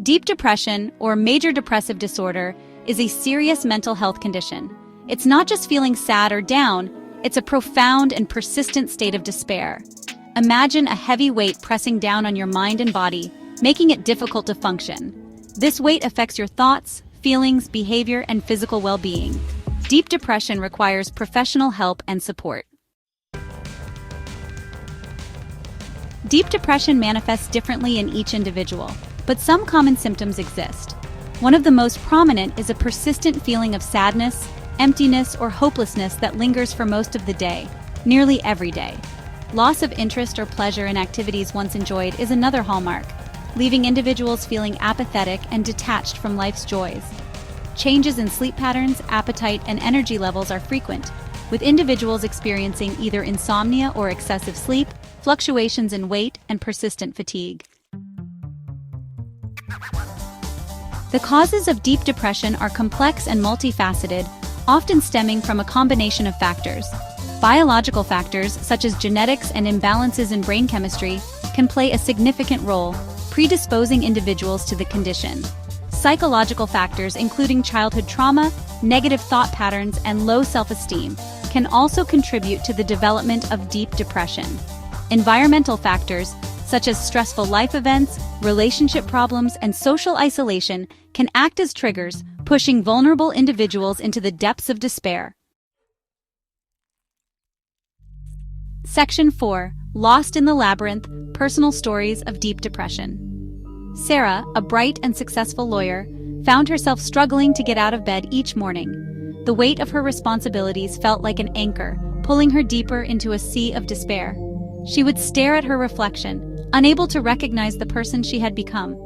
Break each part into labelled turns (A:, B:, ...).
A: Deep depression, or major depressive disorder, is a serious mental health condition. It's not just feeling sad or down, it's a profound and persistent state of despair. Imagine a heavy weight pressing down on your mind and body, making it difficult to function. This weight affects your thoughts, feelings, behavior, and physical well-being. Deep depression requires professional help and support. Deep depression manifests differently in each individual, but some common symptoms exist. One of the most prominent is a persistent feeling of sadness, emptiness, or hopelessness that lingers for most of the day, nearly every day. Loss of interest or pleasure in activities once enjoyed is another hallmark, leaving individuals feeling apathetic and detached from life's joys. Changes in sleep patterns, appetite, and energy levels are frequent, with individuals experiencing either insomnia or excessive sleep, fluctuations in weight, and persistent fatigue. The causes of deep depression are complex and multifaceted, often stemming from a combination of factors. Biological factors, such as genetics and imbalances in brain chemistry, can play a significant role, predisposing individuals to the condition. Psychological factors, including childhood trauma, negative thought patterns, and low self-esteem, can also contribute to the development of deep depression. Environmental factors, such as stressful life events, relationship problems, and social isolation, can act as triggers, pushing vulnerable individuals into the depths of despair. Section 4. Lost in the Labyrinth: Personal Stories of Deep Depression. Sarah, a bright and successful lawyer, found herself struggling to get out of bed each morning. The weight of her responsibilities felt like an anchor, pulling her deeper into a sea of despair. She would stare at her reflection, unable to recognize the person she had become.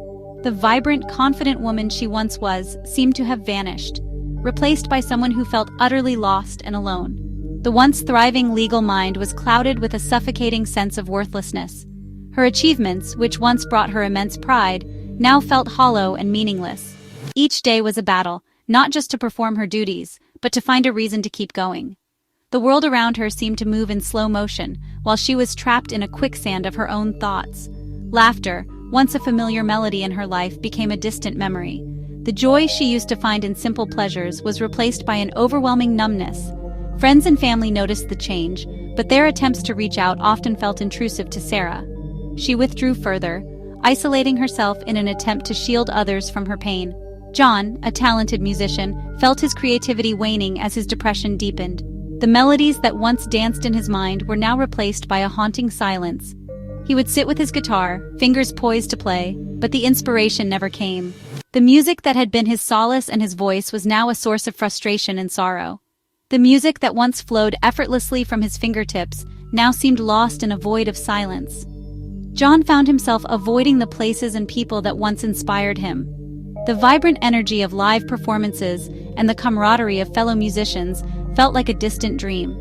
A: The vibrant, confident woman she once was seemed to have vanished, replaced by someone who felt utterly lost and alone. The once thriving legal mind was clouded with a suffocating sense of worthlessness. Her achievements, which once brought her immense pride, now felt hollow and meaningless. Each day was a battle, not just to perform her duties, but to find a reason to keep going. The world around her seemed to move in slow motion, while she was trapped in a quicksand of her own thoughts. Laughter, once a familiar melody in her life, became a distant memory. The joy she used to find in simple pleasures was replaced by an overwhelming numbness. Friends and family noticed the change, but their attempts to reach out often felt intrusive to Sarah. She withdrew further, isolating herself in an attempt to shield others from her pain. John, a talented musician, felt his creativity waning as his depression deepened. The melodies that once danced in his mind were now replaced by a haunting silence. He would sit with his guitar, fingers poised to play, but the inspiration never came. The music that had been his solace and his voice was now a source of frustration and sorrow. The music that once flowed effortlessly from his fingertips now seemed lost in a void of silence. John found himself avoiding the places and people that once inspired him. The vibrant energy of live performances and the camaraderie of fellow musicians felt like a distant dream.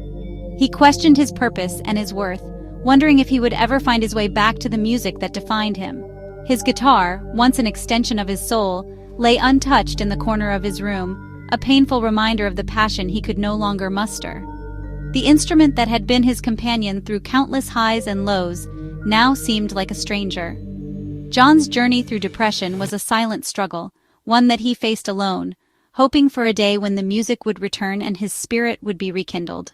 A: He questioned his purpose and his worth, wondering if he would ever find his way back to the music that defined him. His guitar, once an extension of his soul, lay untouched in the corner of his room, a painful reminder of the passion he could no longer muster. The instrument that had been his companion through countless highs and lows now seemed like a stranger. John's journey through depression was a silent struggle, one that he faced alone, hoping for a day when the music would return and his spirit would be rekindled.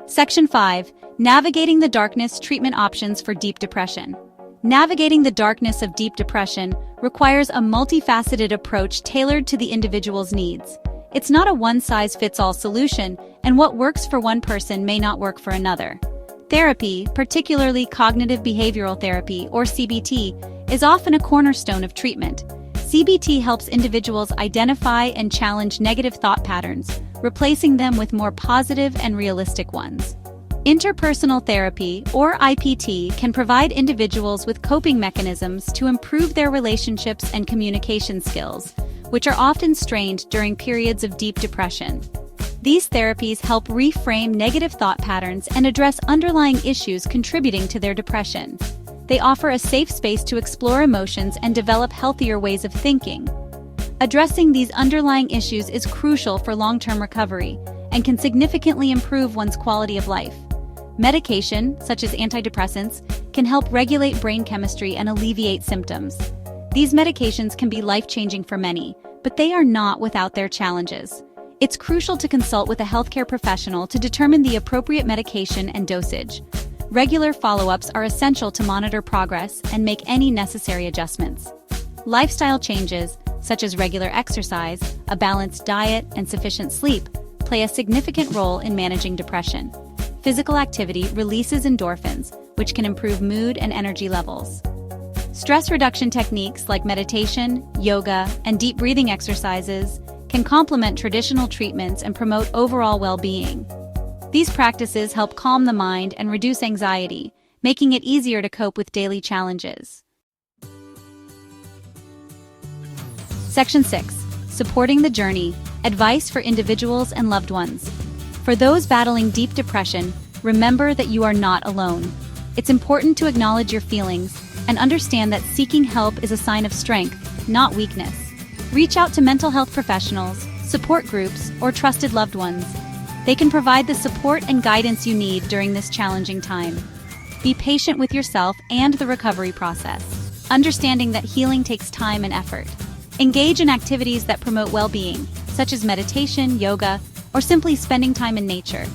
A: Section 5. Navigating the Darkness: Treatment Options for Deep Depression. Navigating the darkness of deep depression requires a multifaceted approach tailored to the individual's needs. It's not a one-size-fits-all solution, and what works for one person may not work for another. Therapy, particularly cognitive behavioral therapy or CBT, is often a cornerstone of treatment. CBT helps individuals identify and challenge negative thought patterns, replacing them with more positive and realistic ones. Interpersonal therapy, or IPT, can provide individuals with coping mechanisms to improve their relationships and communication skills, which are often strained during periods of deep depression. These therapies help reframe negative thought patterns and address underlying issues contributing to their depression. They offer a safe space to explore emotions and develop healthier ways of thinking. Addressing these underlying issues is crucial for long-term recovery and can significantly improve one's quality of life. Medication, such as antidepressants, can help regulate brain chemistry and alleviate symptoms. These medications can be life-changing for many, but they are not without their challenges. It's crucial to consult with a healthcare professional to determine the appropriate medication and dosage. Regular follow-ups are essential to monitor progress and make any necessary adjustments. Lifestyle changes, such as regular exercise, a balanced diet, and sufficient sleep, play a significant role in managing depression. Physical activity releases endorphins, which can improve mood and energy levels. Stress reduction techniques like meditation, yoga, and deep breathing exercises can complement traditional treatments and promote overall well-being. These practices help calm the mind and reduce anxiety, making it easier to cope with daily challenges. Section 6. Supporting the journey. Advice for individuals and loved ones. For those battling deep depression, remember that you are not alone. It's important to acknowledge your feelings and understand that seeking help is a sign of strength, not weakness. Reach out to mental health professionals, support groups, or trusted loved ones. They can provide the support and guidance you need during this challenging time. Be patient with yourself and the recovery process, understanding that healing takes time and effort. Engage in activities that promote well-being, such as meditation, yoga, or simply spending time in nature.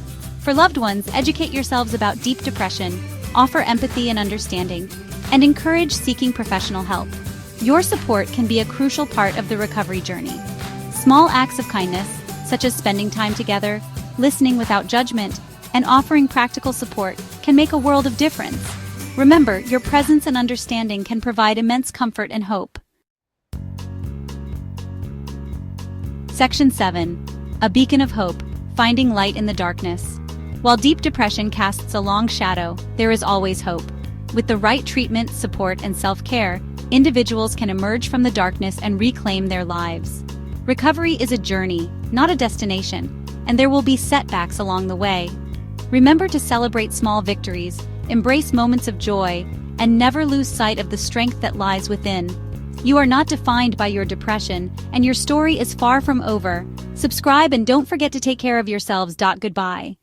A: For loved ones, educate yourselves about deep depression, offer empathy and understanding, and encourage seeking professional help. Your support can be a crucial part of the recovery journey. Small acts of kindness, such as spending time together, listening without judgment, and offering practical support, can make a world of difference. Remember, your presence and understanding can provide immense comfort and hope. Section 7. A beacon of hope, finding light in the darkness. While deep depression casts a long shadow, there is always hope. With the right treatment, support, and self-care, individuals can emerge from the darkness and reclaim their lives. Recovery is a journey, not a destination, and there will be setbacks along the way. Remember to celebrate small victories, embrace moments of joy, and never lose sight of the strength that lies within. You are not defined by your depression, and your story is far from over. Subscribe and don't forget to take care of yourselves. Goodbye.